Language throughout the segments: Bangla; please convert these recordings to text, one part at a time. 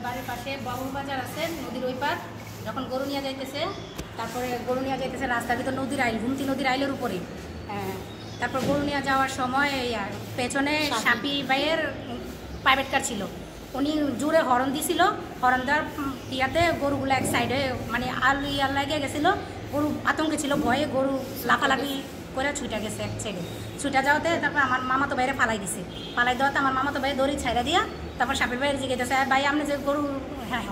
বাড়ির পাশে বাবুর বাজার আছে, নদীর ওই পার। যখন গরু নিয়ে যাইতেছে, তারপরে গরু নিয়ে যাইতেছে রাস্তার ভিতর নদীর আইল, গুমতি নদীর আইলের উপরে। তারপর গরু নিয়ে যাওয়ার সময় পেছনে সাপি ভাইয়ের প্রাইভেট কার ছিল, উনি জোরে হরন দিছিল। হরন দেওয়ার ইয়াতে গরুগুলো এক সাইডে মানে আল লাগিয়ে গেছিলো। গরু আতঙ্কে ছিল, ভয়ে গরু লাফালাফি করে ছুটে গেছে এক সাইডে। ছুটে যাওয়াতে তারপর আমার মামাতো বাইরে ফালাই দিছে। ফালাই দেওয়াতে আমার মামাতো ভাই দড়ি ছাইড়া দিয়া তারপর সাপের বাইরে জিজ্ঞেস ভাই আপনি যে গরু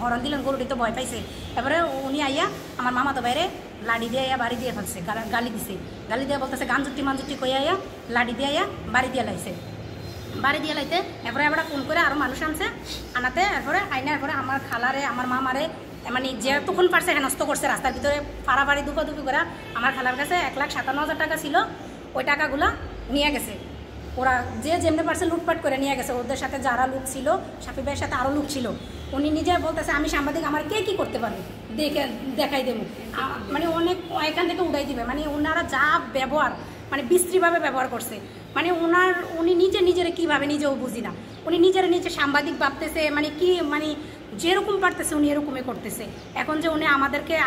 হরন দিলেন, গরুটি তো ভয় পাইছে। তারপরে উনি আইয়া আমার মামাতো বাইরে লাড়ি দিয়ে আইয়া বাড়ি দিয়ে ফেলছে, গালি দিছে। গালি দিয়ে বলতেছে গাঞ্জুটি মাঞ্জুটি কইয়া আইয়া লাড়ি দিয়ে আইয়া বাড়ি দিয়ে লাইছে। বাড়ি দিয়ে লাইতে এরপরে আমরা ফোন করে আরও মানুষ আনছে, আনাতে এরপরে আইনা এরপরে আমার খালারে আমার মামারে মানে যে তখন পারছে হেনস্ত করছে রাস্তার ভিতরে পাড়াপাড়ি দুপি করে। আমার খালার কাছে 1,57,000 টাকা ছিল, ওই টাকাগুলো নিয়ে গেছে ওরা, যে যেমনি পারছে লুটপাট করে নিয়ে গেছে। ওদের সাথে যারা লোক ছিল, সাফি ভাইয়ের সাথে আরও লোক ছিল। উনি নিজে বলতেছে আমি সাংবাদিক, আমার কে কী করতে পারবে দেখাই দেবো, মানে অনেক এখান থেকে উড়াই দিবে। মানে ওনারা যা ব্যবহার মানে বিশ্রীভাবে ব্যবহার করছে, মানে উনি নিজের কীভাবে নিজেও বুঝি না। উনি নিজে সাংবাদিক ভাবতেছে, মানে কি মানে যেরকম পারতেছে উনি এরকমই করতেছে। এখন যে উনি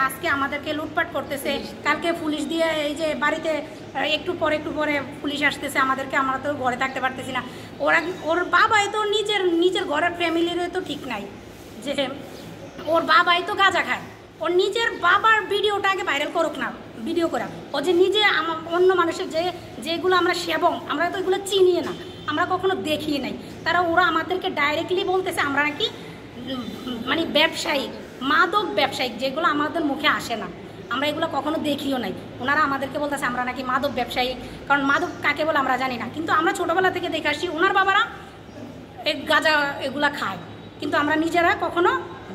আজকে আমাদেরকে লুটপাট করতেছে, কালকে পুলিশ দিয়ে এই যে বাড়িতে একটু পরে পুলিশ আসতেছে আমাদেরকে, আমরা তো ঘরে থাকতে পারতেছি না। ওর বাবাই তো নিজের ঘরের ফ্যামিলির তো ঠিক নাই, যে ওর বাবাই তো গাঁজা খায়। ওর নিজের বাবার ভিডিওটা আগে ভাইরাল করুক না, ভিডিও করা। ও যে নিজে অন্য মানুষের যেগুলো আমরা সেবং, আমরা তো এগুলো চিনিয়ে না, আমরা কখনো দেখিয়ে নাই। ওরা আমাদেরকে ডাইরেক্টলি বলতেছে আমরা নাকি মানে ব্যবসায়িক, মাদক ব্যবসায়িক, যেগুলো আমাদের মুখে আসে না, আমরা এগুলো কখনো দেখিও নাই। ওনারা আমাদেরকে বলতেছে আমরা নাকি মাদক ব্যবসায়ী, কারণ মাদক কাকে বলে আমরা জানি না। কিন্তু আমরা ছোটোবেলা থেকে দেখে আসছি ওনার বাবারা গাঁজা এগুলা খায়, কিন্তু আমরা নিজেরা কখনো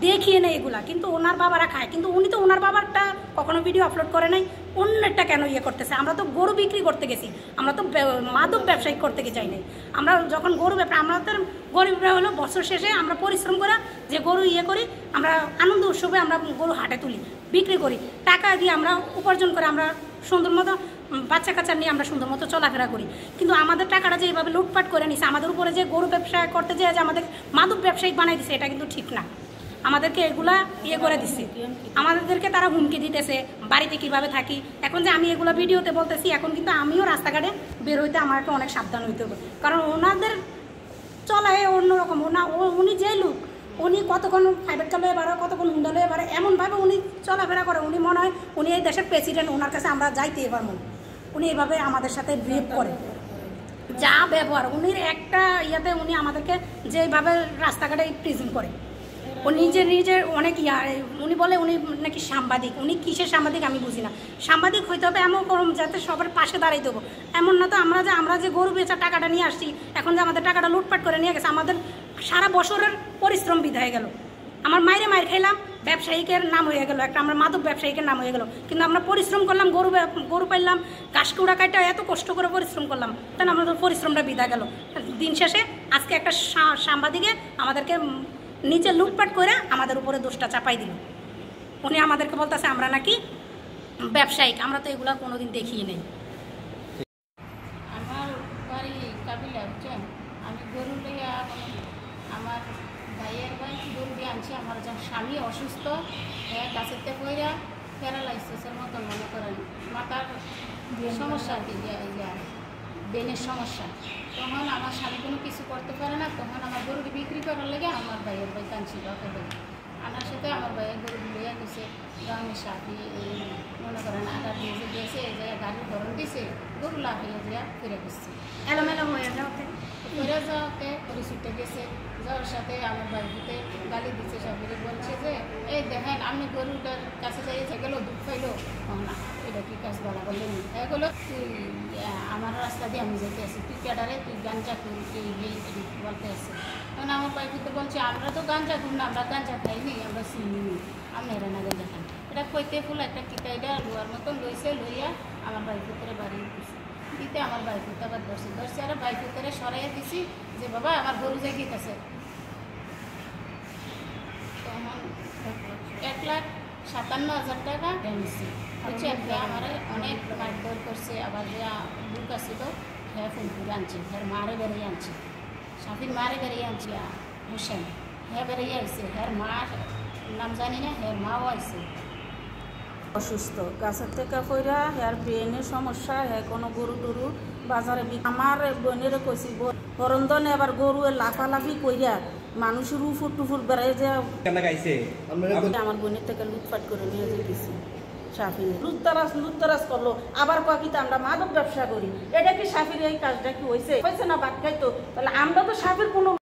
দেখিয়ে নেই এগুলা, কিন্তু ওনার বাবারা খায়। কিন্তু উনি তো ওনার বাবারটা কখনো ভিডিও আপলোড করে নাই, অন্যটা কেন করতেছে? আমরা তো গরু বিক্রি করতে গেছি, আমরা তো মাদক ব্যবসায়ী করতে চাই নাই। আমরা যখন গরু আমাদের গরিবরা হলো বছর শেষে আমরা পরিশ্রম করে যে গরু করি, আমরা আনন্দ উৎসবে আমরা গরু হাটে তুলি, বিক্রি করি, টাকা দিয়ে আমরা উপার্জন করে আমরা সুন্দর মতো বাচ্চা কাচ্চা নিয়ে আমরা সুন্দর মতো চলাফেরা করি। কিন্তু আমাদের টাকাটা যে এইভাবে লুটপাট করে নিছে, আমাদের উপরে যে গরু ব্যবসা করতে যে আমাদের মাদক ব্যবসায়িক বানাই দিছে, এটা কিন্তু ঠিক না। আমাদেরকে এগুলা করে দিচ্ছে, আমাদেরকে তারা হুমকি দিতেছে বাড়িতে কিভাবে থাকি। এখন যে আমি এগুলা ভিডিওতে বলতেছি, এখন কিন্তু আমিও রাস্তাঘাটে বের হইতে আমাকে অনেক সাবধান হইতে হবে, কারণ ওনাদের চলায় অন্যরকম। উনি যে লোক, উনি কতক্ষণ প্রাইভেট কার লয়ে বাড়ে, কতক্ষণ হুন্ডা লয়ে বাড়ে, এমনভাবে উনি চলাফেরা করে। উনি মনে হয় উনি এই দেশের প্রেসিডেন্ট, ওনার কাছে আমরা যাইতে এবার মনে উনি এইভাবে আমাদের সাথে বিহেভ করে, যা ব্যবহার উনির একটা ইয়াতে উনি আমাদেরকে যেভাবে রাস্তাঘাটে প্রেজেন্ট করে। ও নিজের অনেক উনি বলে উনি নাকি সাংবাদিক। উনি কিসের সাংবাদিক আমি বুঝি না। সাংবাদিক হইতে হবে এমন করুন যাতে সবার পাশে দাঁড়াই দেবো, এমন না তো আমরা যে গরু বেচার টাকাটা নিয়ে আসছি, এখন যে আমাদের টাকাটা লুটপাট করে নিয়ে গেছে, আমাদের সারা বছরের পরিশ্রম বিধা হয়ে গেল। আমার মায়ের খাইলাম, ব্যবসায়িকের নাম হয়ে গেল একটা, আমরা মাদক ব্যবসায়িকের নাম হয়ে গেল। কিন্তু আমরা পরিশ্রম করলাম, গরু পাইলাম, ঘাস কুড়া কাটা এত কষ্ট করে পরিশ্রম করলাম, তাহলে আমাদের পরিশ্রমটা বিধা গেল। দিন শেষে আজকে একটা সাংবাদিকে আমাদেরকে নিচে লুটপাট করে আমাদের উপরে দোষটা চাপাই দিল। উনি আমাদেরকে বলতেছে আমরা নাকি ব্যবসায়িক, আমরা তো এগুলো কোনোদিন দেখিয়ে নেই। আমার বাড়ি কাবিলা, বুঝছেন? আমি গরু লইয়া আমার ভাইয়ের ভাই গরু দিয়ে আনছি। আমার যা স্বামী অসুস্থ, গাছেতে পইরা প্যারালাইসিসের মতন মনে করেন, মাথার সমস্যা আর কি, ব্রেনের সমস্যা। তখন আমার স্বামী কোনো কিছু করতে পারে না, তখন আমার গরুটি বিক্রি করার লেগে আমার ভাইয়ের ভাই কাঁদছিল ওকে আনার সাথে আমার ভাইয়ের গরু লইয়া গেছে। আমি সাথী মনে করেন আটা দিয়ে গেছে, এই জায়গায় গাড়ি ধরন দিছে, গরু লাফিয়ে দিয়া ফিরে গেছে, এলোমেলো হয়ে যাওয়াতে পরিচিতে গেছে। যাওয়ার সাথে আমার বাড়িতে গালি দিচ্ছে, সবাই বলছে যে এই দেখেন আমি গরুটার কাছে যাইছে গেল, দুধ পাইলো না, এটা কি কাজ বলা বললেন? এগুলো তুই আমার রাস্তা দিয়ে আমি যেতে আসি, তুই ক্যাডারে তুই গাঞ্জা করি বলতে আসছে। তখন আমার বাড়িতে বলছে আমরা তো গাঞ্জা করি না, আমরা গাঞ্জা খাইনি, আমরা চিনি নি, আমি এরা না গাঞ্জা খাই। এটা কইতে ফুল একটা কিতাইটা লোয়ার মতন লইয়া আমার বাড়ির ভিতরে বাড়ি দিচ্ছে। দিতে আমার বাড়ির ভিতরে আবার ধরছে আর বাড়ির ভিতরে সরাইয়া দিছি যে বাবা আমার গরু যে গীতাছে। তখন 1,57,000 টাকা নিচ্ছি, বুঝছেন? আমার অনেক মারধর করছে। আবার যে বুক আসছিল হ্যাঁ ফুলপুরে আনছি, হ্যাঁ মারে বেরিয়ে আনছি, সাথীর মারে বেরিয়ে আনছি হোসেন, হ্যাঁ বেরিয়ে আইছে, হ্যাঁ মা নাম জানি না, হ্যাঁ মাও আইছে। অসুস্থ গাছের থেকে পইরা হ্যার ব্রেনের সমস্যা, হ্যাঁ কোনো গরু টরু বাজারে আমার বোনের কইছি হরন্দনে আবার গরু লাফালাফি কইরা মানুষের উফুর টুফুর বেড়াই যে আমার বোনের থেকে লুটপাট করে নিয়ে যেতেছি। সাফির লুটতারাজ করলো, আবার কয়েকিতে আমরা মাদক ব্যবসা করি। এটা কি সাফির এই কাজটা কি হয়েছে না বাদ খাইতো? তাহলে আমরা তো সাফির কোনো